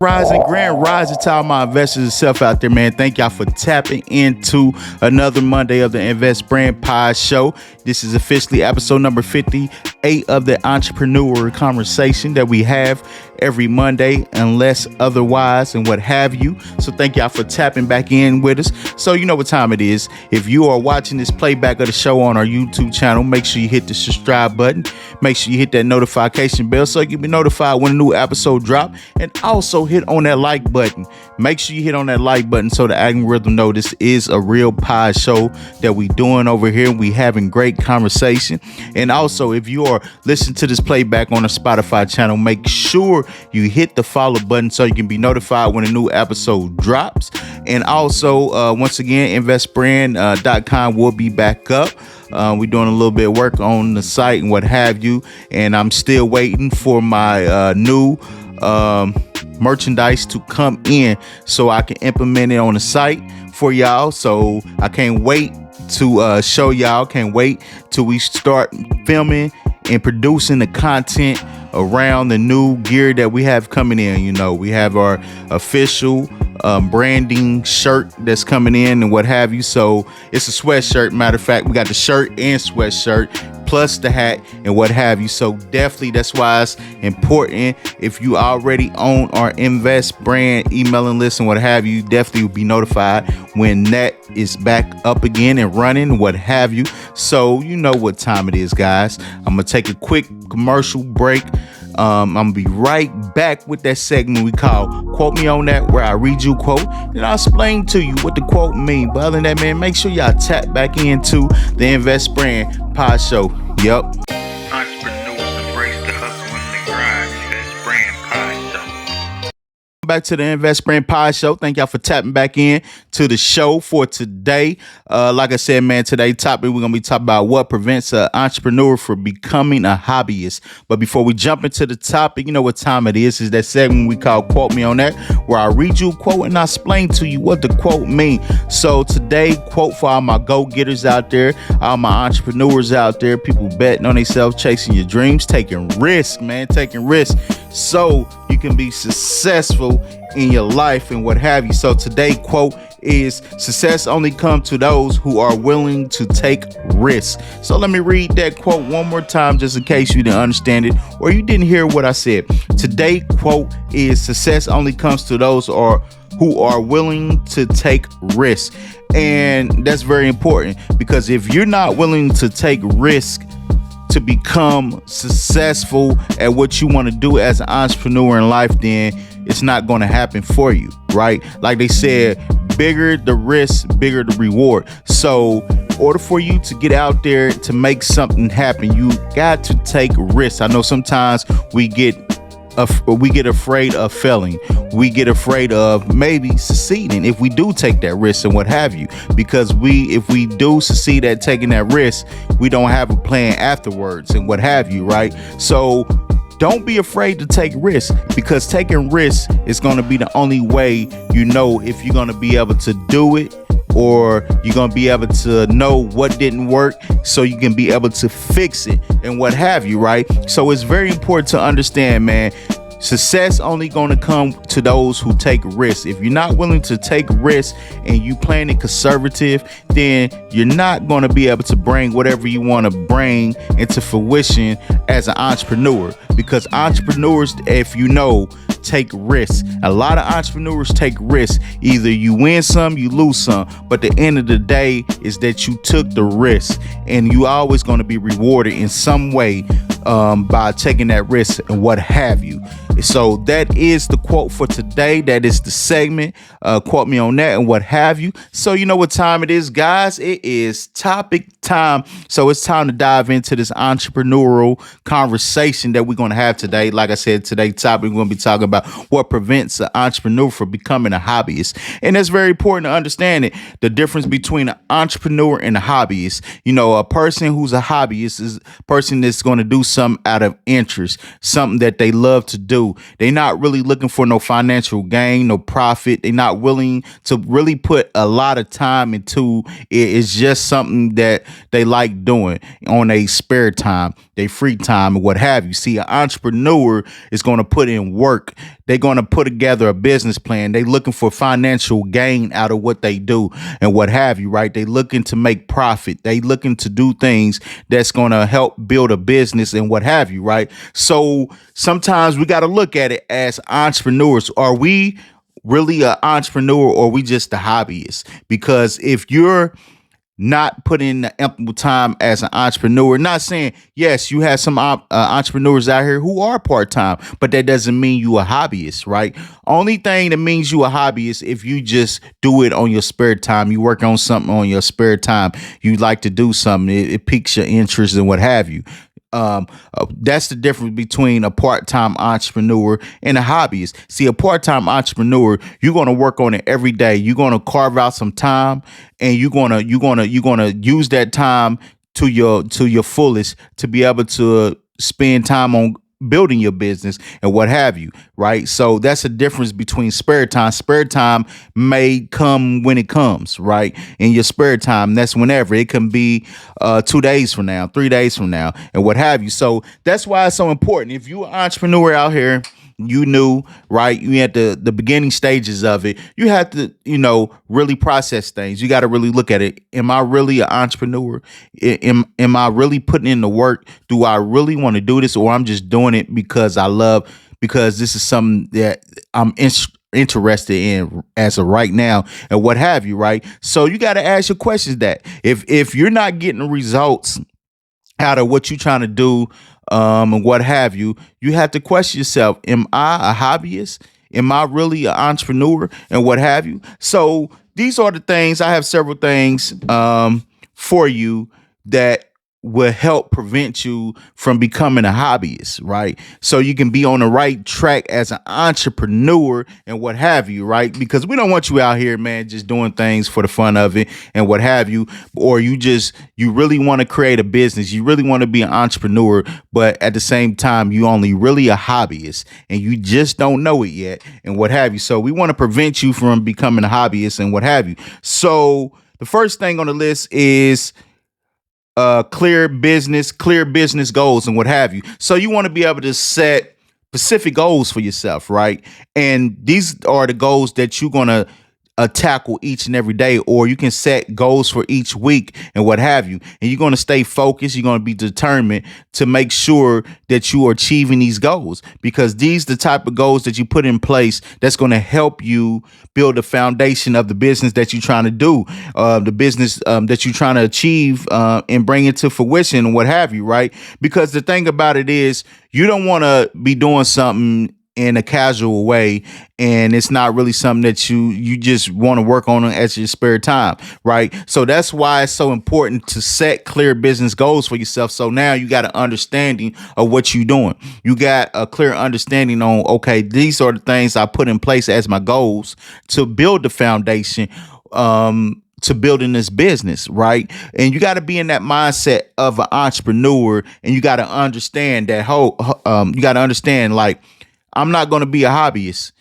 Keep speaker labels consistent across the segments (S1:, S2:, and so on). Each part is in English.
S1: Rising, grand rising to all my investors and self out there, man. Thank y'all for tapping into another Monday of the Invest Brand Pod Show. This is officially episode number 58 of the Entrepreneurial conversation that we have every Monday, unless otherwise and what have you. So thank y'all for tapping back in with us. So you know what time it is. If you are watching this playback of the show on our YouTube channel, make sure you hit the subscribe button. Make sure you hit that notification bell so you can be notified when a new episode drop, and also hit on that like button. Make sure you hit on that like button so the algorithm know this is a real pod show that we doing over here. We having great conversation. And also, if you are listening to this playback on the Spotify channel, make sure you hit the follow button so you can be notified when a new episode drops. And also, once again, investbrand.com will be back up. We're doing a little bit of work on the site and what have you. And I'm still waiting for my new merchandise to come in so I can implement it on the site for y'all. So I can't wait to show y'all. Can't wait till we start filming and producing the content around the new gear that we have coming in. You know, we have our official branding shirt that's coming in and what have you. So it's a sweatshirt. Matter of fact, we got the shirt and sweatshirt plus the hat and what have you. So definitely that's why it's important. If you already own our Invest Brand emailing list and what have you, definitely will be notified when that is back up again and running and what have you. So you know what time it is, guys. I'm gonna take a quick commercial break. I'm gonna be right back with that segment we call Quote Me On That, where I read you a quote and I'll explain to you what the quote means. But other than that, man, make sure y'all tap back into the Invest Brand Pod Show. Yep.
S2: Entrepreneurs embrace the hustle and the grind. Invest Brand Pod Show.
S1: Back to the Invest Brand Pod Show. Thank y'all for tapping back in to the show for today. Like I said, man, today's topic, we're going to be talking about what prevents an entrepreneur from becoming a hobbyist. But before we jump into the topic, you know what time it is. Is that segment we call Quote Me On That, where I read you a quote and I explain to you what the quote means. So today, quote for all my go-getters out there, all my entrepreneurs out there, people betting on themselves, chasing your dreams, taking risks, man, taking risks so you can be successful in your life and what have you. So today quote is, success only comes to those who are willing to take risks. So let me read that quote one more time just in case you didn't understand it or you didn't hear what I said. Today quote is, success only comes to those who are willing to take risks. And that's very important, because if you're not willing to take risks to become successful at what you want to do as an entrepreneur in life, then it's not going to happen for you, right? Like they said, bigger the risk, bigger the reward. So in order for you to get out there to make something happen, you got to take risks. I know sometimes we get afraid of failing. We get afraid of maybe succeeding if we do take that risk and what have you, because if we do succeed at taking that risk, we don't have a plan afterwards and what have you, right? So don't be afraid to take risks, because taking risks is going to be the only way you know if you're going to be able to do it, or you're going to be able to know what didn't work so you can be able to fix it and what have you, right? So it's very important to understand, man, success only going to come to those who take risks. If you're not willing to take risks and you playing it conservative, then you're not going to be able to bring whatever you want to bring into fruition as an entrepreneur, because entrepreneurs, if you know, take risks. A lot of entrepreneurs take risks. Either you win some, you lose some, but the end of the day is that you took the risk, and you always going to be rewarded in some way by taking that risk and what have you. So that is the quote for today. That is the segment. Quote me on that and what have you. So you know what time it is, guys. It is topic time. So it's time to dive into this entrepreneurial conversation that we're going to have today. Like I said, today's topic, we're going to be talking about what prevents an entrepreneur from becoming a hobbyist. And that's very important to understand it. The difference between an entrepreneur and a hobbyist. You know, a person who's a hobbyist is a person that's going to do something out of interest, something that they love to do. They're not really looking for no financial gain, no profit. They're not willing to really put a lot of time into it. It's just something that they like doing on a spare time, their free time, and what have you. See, an entrepreneur is going to put in work. They're going to put together a business plan. They're looking for financial gain out of what they do and what have you, right? They looking to make profit. They looking to do things that's going to help build a business and what have you, right? So sometimes we got to look at it as entrepreneurs. Are we really an entrepreneur, or are we just a hobbyist? Because if you're not put in the ample time as an entrepreneur. Not saying, yes, you have some entrepreneurs out here who are part-time, but that doesn't mean you a hobbyist, right? Only thing that means you a hobbyist if you just do it on your spare time. You work on something on your spare time. You like to do something. It piques your interest and what have you. That's the difference between a part-time entrepreneur and a hobbyist. See, a part-time entrepreneur, you're going to work on it every day. You're going to carve out some time, and you're going to use that time to your fullest to be able to spend time on building your business and what have you, right? So that's a difference between spare time. Spare time may come when it comes, right? In your spare time, that's whenever. It can be 2 days from now, 3 days from now, and what have you. So that's why it's so important. If you're an entrepreneur out here, you knew, right? You at the beginning stages of it. You have to, really process things. You got to really look at it. Am I really an entrepreneur? Am I really putting in the work? Do I really want to do this, or I'm just doing it because I love, because this is something that I'm interested in as of right now and what have you, right? So you got to ask your questions that if you're not getting results out of what you're trying to do, and what have you, you have to question yourself. Am I a hobbyist? Am I really an entrepreneur and what have you? So these are the things. I have several things for you that will help prevent you from becoming a hobbyist, right? So you can be on the right track as an entrepreneur and what have you, right? Because we don't want you out here, man, just doing things for the fun of it and what have you, or you really want to create a business. You really want to be an entrepreneur, but at the same time, you only really a hobbyist and you just don't know it yet and what have you. So we want to prevent you from becoming a hobbyist and what have you. So the first thing on the list is clear business goals and what have you. So you want to be able to set specific goals for yourself, right? And these are the goals that you're going to tackle each and every day, or you can set goals for each week and what have you. And you're going to stay focused. You're going to be determined to make sure that you are achieving these goals, because these the type of goals that you put in place that's going to help you build the foundation of the business that you're trying to do, the business that you're trying to achieve and bring it to fruition and what have you, right? Because the thing about it is, you don't want to be doing something in a casual way, and it's not really something that you just want to work on as your spare time, right? So that's why it's so important to set clear business goals for yourself. So now you got an understanding of what you're doing. You got a clear understanding on, okay, these are the things I put in place as my goals to build the foundation to building this business, right? And you got to be in that mindset of an entrepreneur, and you got to understand that you got to understand, like, I'm not going to be a hobbyist.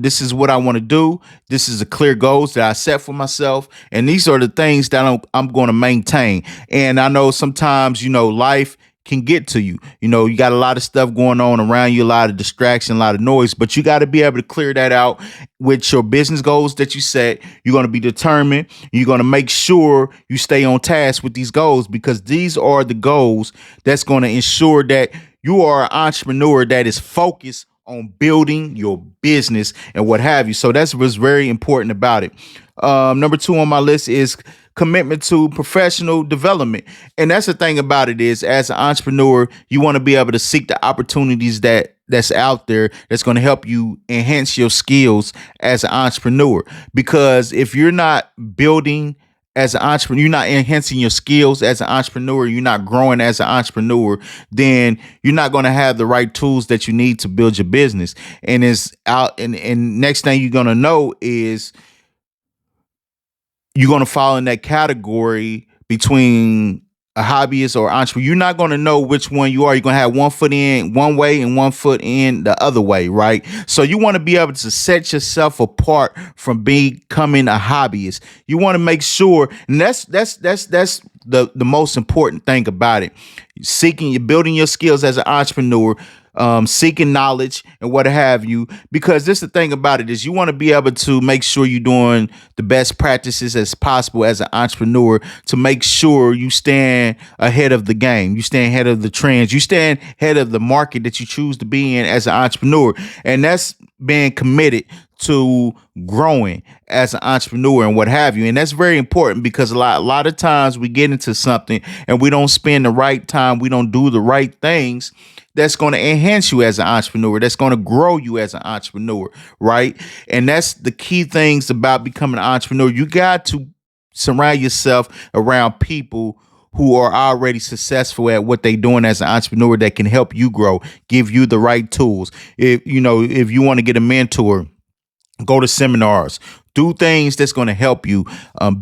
S1: This is what I want to do. This is the clear goals that I set for myself. And these are the things that I'm going to maintain. And I know sometimes, life can get to you. You got a lot of stuff going on around you, a lot of distraction, a lot of noise, but you got to be able to clear that out with your business goals that you set. You're going to be determined. You're going to make sure you stay on task with these goals, because these are the goals that's going to ensure that you are an entrepreneur that is focused on building your business and what have you. So that's what's very important about it. Number 2 on my list is commitment to professional development. And that's the thing about it is, as an entrepreneur, you want to be able to seek the opportunities that's out there that's going to help you enhance your skills as an entrepreneur. Because if you're not building as an entrepreneur, you're not enhancing your skills as an entrepreneur, you're not growing as an entrepreneur, then you're not going to have the right tools that you need to build your business. And it's out. And next thing you're going to know is you're going to fall in that category between a hobbyist or entrepreneur, you're not going to know which one you are. You're going to have one foot in one way and one foot in the other way, right? So you want to be able to set yourself apart from becoming a hobbyist. You want to make sure, and that's the most important thing about it. Seeking, you're building your skills as an entrepreneur, seeking knowledge and what have you. Because this the thing about it is you want to be able to make sure you're doing the best practices as possible as an entrepreneur to make sure you stand ahead of the game. You stand ahead of the trends. You stand ahead of the market that you choose to be in as an entrepreneur. And that's being committed to growing as an entrepreneur and what have you. And that's very important because a lot of times we get into something and we don't spend the right time, we don't do the right things that's going to enhance you as an entrepreneur, that's going to grow you as an entrepreneur, right? And that's the key things about becoming an entrepreneur. You got to surround yourself around people who are already successful at what they're doing as an entrepreneur that can help you grow, give you the right tools. If you want to get a mentor, go to seminars, do things that's going to help you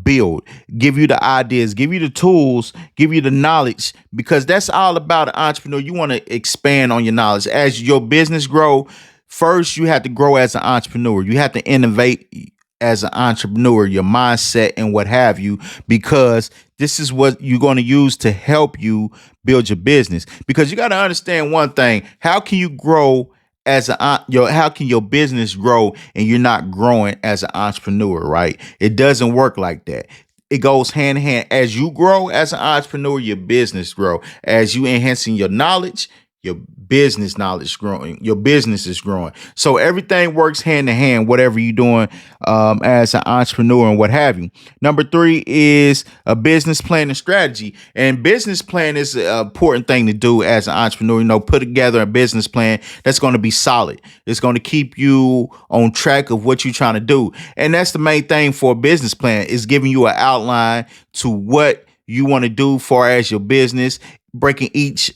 S1: build, give you the ideas, give you the tools, give you the knowledge, because that's all about an entrepreneur. You want to expand on your knowledge as your business grow. First, you have to grow as an entrepreneur. You have to innovate as an entrepreneur, your mindset and what have you, because this is what you're going to use to help you build your business. Because you got to understand one thing: how can you grow as how can your business grow and you're not growing as an entrepreneur, right? It doesn't work like that. It goes hand in hand. As you grow as an entrepreneur, your business grow. As you enhancing your knowledge, your business knowledge growing, your business is growing. So everything works hand in hand, whatever you're doing as an entrepreneur and what have you. Number 3 is a business plan and strategy. And business plan is an important thing to do as an entrepreneur. Put together a business plan that's going to be solid. It's going to keep you on track of what you're trying to do. And that's the main thing for a business plan, is giving you an outline to what you want to do far as your business, breaking each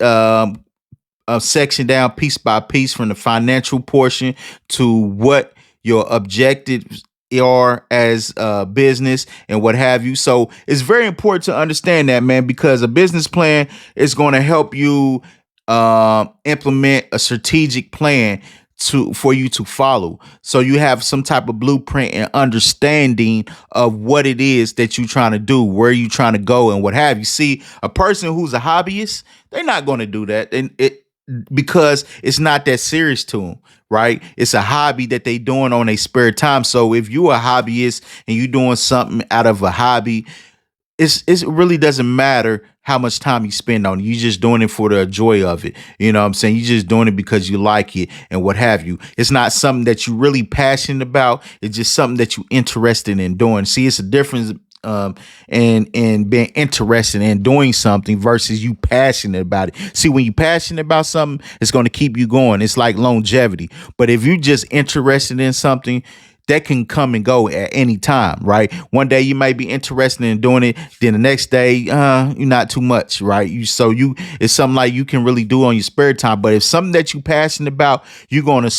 S1: section down piece by piece, from the financial portion to what your objectives are as a business and what have you. So it's very important to understand that, man, because a business plan is going to help you implement a strategic plan for you to follow. So you have some type of blueprint and understanding of what it is that you're trying to do, where you're trying to go and what have you. See, a person who's a hobbyist, they're not going to do that. And because it's not that serious to them, right? It's a hobby that they doing on their spare time. So if you're a hobbyist and you're doing something out of a hobby, it really doesn't matter how much time you spend on it. You're just doing it for the joy of it. You know what I'm saying? You're just doing it because you like it and what have you. It's not something that you're really passionate about. It's just something that you're interested in doing. See, it's a difference and being interested in doing something versus you passionate about it. See, when you're passionate about something, it's going to keep you going. It's like longevity. But if you're just interested in something, that can come and go at any time, right? One day you might be interested in doing it, then the next day you're not too much, right? It's something like you can really do on your spare time. But if something that you're passionate about, you're gonna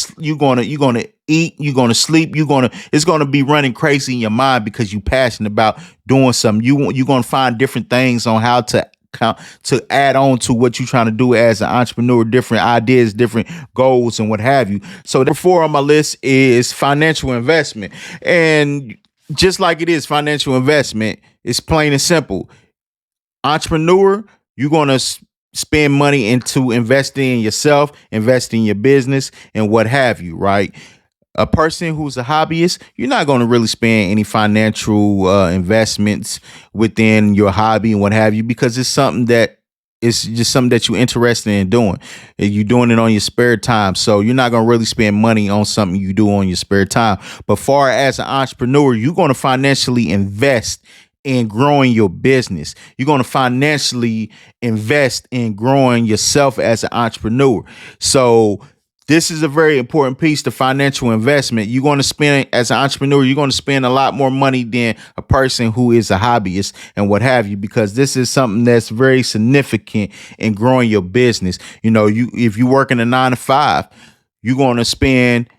S1: eat, you're gonna sleep, it's gonna be running crazy in your mind because you're passionate about doing something. You're gonna find different things on how to add on to what you're trying to do as an entrepreneur, different ideas, different goals and what have you. So number 4 on my list is financial investment. And just like it is financial investment, it's plain and simple. Entrepreneur, you're going to spend money into investing in yourself, investing in your business and what have you, right? A person who's a hobbyist, you're not going to really spend any financial investments within your hobby and what have you, because it's just something that you're interested in doing. You're doing it on your spare time. So you're not going to really spend money on something you do on your spare time. But far as an entrepreneur, you're going to financially invest in growing your business. You're going to financially invest in growing yourself as an entrepreneur. So this is a very important piece, the financial investment. You're going to spend, as an entrepreneur, you're going to spend a lot more money than a person who is a hobbyist and what have you, because this is something that's very significant in growing your business. If you work in a 9 to 5, you're going to spend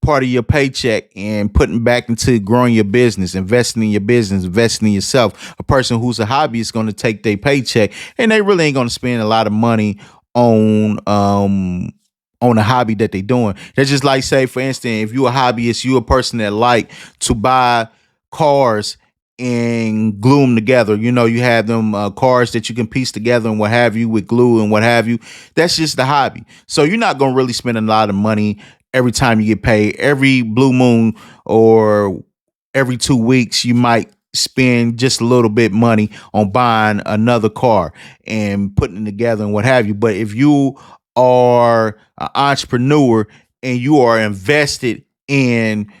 S1: part of your paycheck and putting back into growing your business, investing in your business, investing in yourself. A person who's a hobbyist is going to take their paycheck and they really ain't going to spend a lot of money on on a hobby that they doing. That's just like, say, for instance, if you a hobbyist, you a person that like to buy cars and glue them together. You know, you have them cars that you can piece together and what have you with glue and what have you. That's just the hobby. So you're not going to really spend a lot of money every time you get paid. Every blue moon or every 2 weeks, you might spend just a little bit money on buying another car and putting it together and what have you. But if you are an entrepreneur and you are invested in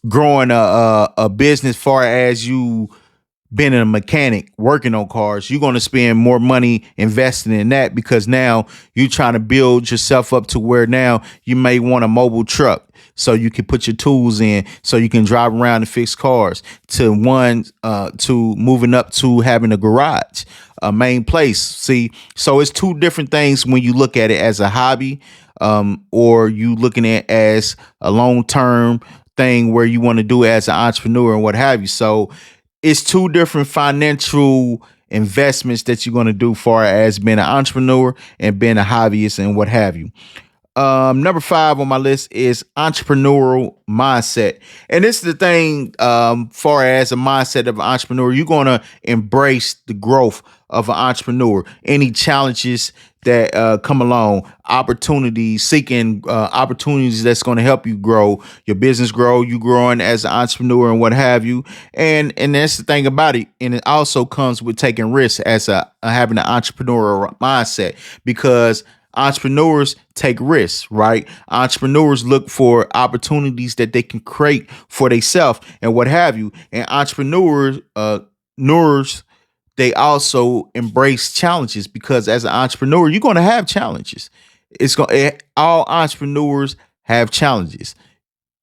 S1: growing a business, far as you being a mechanic working on cars, you're going to spend more money investing in that, because now you're trying to build yourself up to where now you may want a mobile truck so you can put your tools in so you can drive around and fix cars, to moving up to having a garage, a main place. See, so it's two different things when you look at it as a hobby, or you looking at it as a long-term thing where you want to do it as an entrepreneur and what have you. So it's two different financial investments that you're going to do, far as being an entrepreneur and being a hobbyist and what have you. Number 5 on my list is entrepreneurial mindset. And this is the thing, far as a mindset of an entrepreneur, you're going to embrace the growth of an entrepreneur. Any challenges that come along, opportunities, seeking opportunities that's going to help you grow your business, grow you growing as an entrepreneur and what have you. And that's the thing about it. And it also comes with taking risks as having an entrepreneurial mindset, because entrepreneurs take risks, right? Entrepreneurs look for opportunities that they can create for themselves and what have you. And entrepreneurs, they also embrace challenges, because as an entrepreneur, you're going to have challenges. All entrepreneurs have challenges.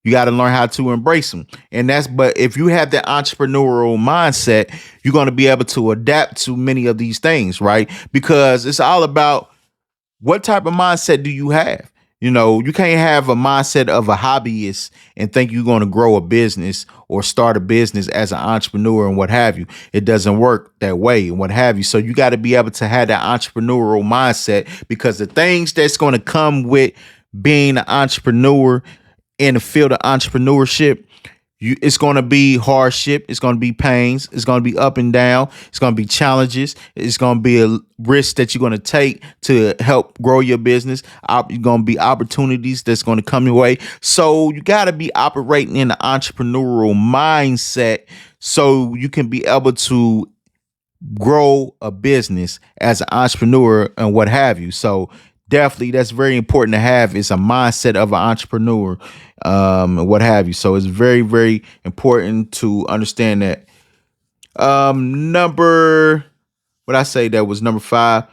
S1: You got to learn how to embrace them. But if you have that entrepreneurial mindset, you're going to be able to adapt to many of these things, right? Because it's all about what type of mindset do you have? You know, you can't have a mindset of a hobbyist and think you're going to grow a business or start a business as an entrepreneur and what have you. It doesn't work that way and what have you. So you got to be able to have that entrepreneurial mindset, because the things that's going to come with being an entrepreneur in the field of entrepreneurship, it's going to be hardship. It's going to be pains. It's going to be up and down. It's going to be challenges. It's going to be a risk that you're going to take to help grow your business. You're going to be opportunities that's going to come your way. So you got to be operating in the entrepreneurial mindset so you can be able to grow a business as an entrepreneur and what have you. So definitely that's very important to have, is a mindset of an entrepreneur, and what have you. So it's very, very important to understand that. That was number 5.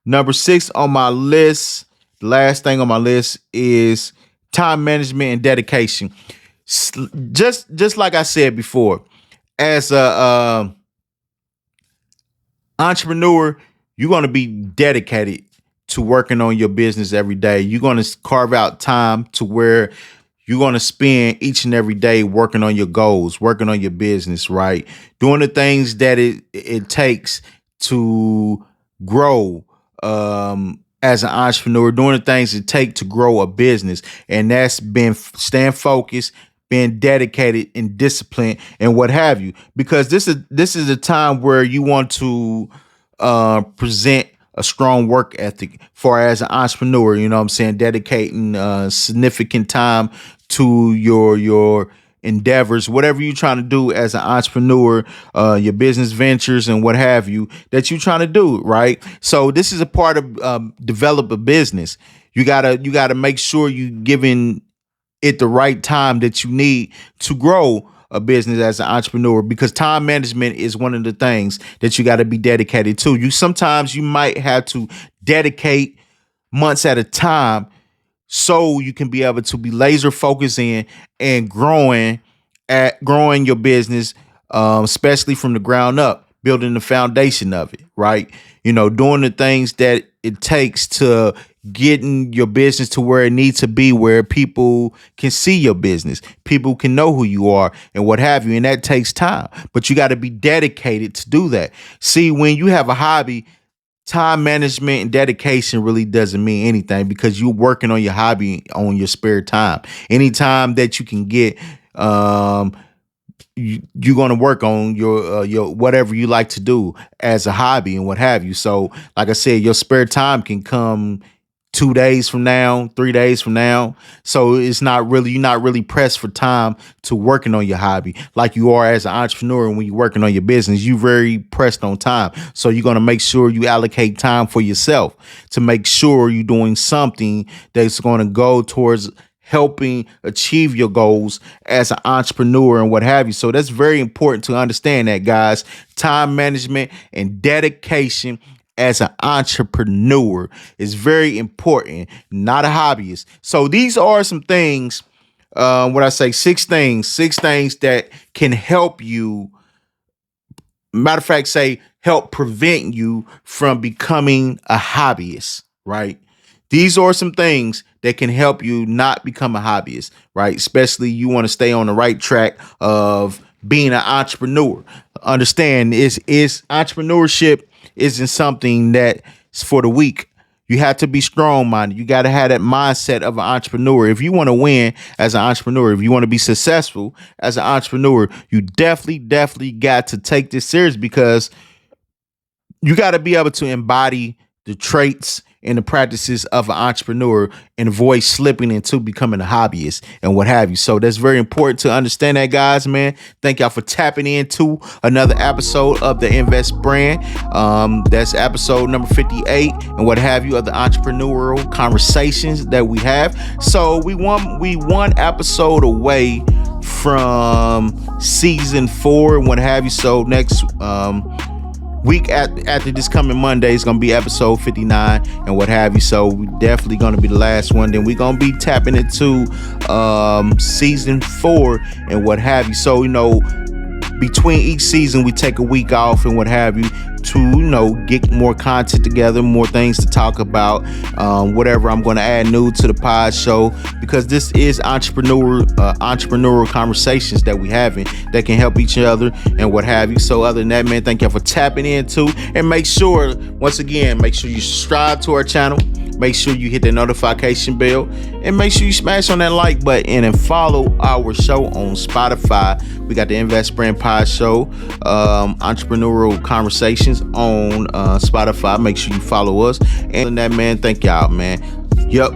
S1: Number 6 on my list, the last thing on my list, is time management and dedication. Just like I said before, as a entrepreneur, you're going to be dedicated to working on your business every day. You're going to carve out time to where you're going to spend each and every day working on your goals, working on your business, right? Doing the things that it takes to grow as an entrepreneur, doing the things it takes to grow a business. And that's been staying focused, being dedicated and disciplined and what have you. Because this is a time where you want to present a strong work ethic for as an entrepreneur, you know what I'm saying? Dedicating significant time to your endeavors, whatever you're trying to do as an entrepreneur, your business ventures and what have you that you're trying to do, right? So this is a part of develop a business. You gotta make sure you giving it the right time that you need to grow a business as an entrepreneur, because time management is one of the things that you got to be dedicated to. Sometimes you might have to dedicate months at a time so you can be able to be laser focused in and growing your business, especially from the ground up, building the foundation of it, right? You know, doing the things that it takes to getting your business to where it needs to be, where people can see your business, people can know who you are and what have you. And that takes time, but you got to be dedicated to do that. See, when you have a hobby, time management and dedication really doesn't mean anything, because you're working on your hobby on your spare time. Anytime that you can get, you're going to work on your whatever you like to do as a hobby and what have you. So like I said, your spare time can come 2 days from now, 3 days from now. So you're not really pressed for time to working on your hobby like you are as an entrepreneur. When you're working on your business, you're very pressed on time. So you're going to make sure you allocate time for yourself to make sure you're doing something that's going to go towards helping achieve your goals as an entrepreneur and what have you. So that's very important to understand that, guys. Time management and dedication as an entrepreneur is very important, not a hobbyist. So these are some things, six things that can help you. Matter of fact, help prevent you from becoming a hobbyist, right? These are some things that can help you not become a hobbyist, right? Especially you want to stay on the right track of being an entrepreneur. Understand is entrepreneurship isn't something that's for the weak. You have to be strong-minded. You got to have that mindset of an entrepreneur. If you want to win as an entrepreneur, if you want to be successful as an entrepreneur, you definitely got to take this serious, because you got to be able to embody the traits and the practices of an entrepreneur and avoid slipping into becoming a hobbyist and what have you. So that's very important to understand that, guys, man. Thank y'all for tapping into another episode of the Invest Brand. That's episode number 58 and what have you of the entrepreneurial conversations that we have. So we one episode away from season 4 and what have you. So next week after this coming Monday is gonna be episode 59 and what have you. So we definitely gonna be the last one. Then we're gonna be tapping into season 4 and what have you. So between each season we take a week off and what have you to get more content together, more things to talk about, whatever I'm going to add new to the pod show, because this is entrepreneurial conversations that we having that can help each other and what have you. So other than that, man, thank you for tapping into, and make sure you subscribe to our channel. Make sure you hit the notification bell, and make sure you smash on that like button and follow our show on Spotify. We got the Invest Brand Pod Show, Entrepreneurial Conversations on Spotify. Make sure you follow us. And that, man, thank y'all, man. Yup.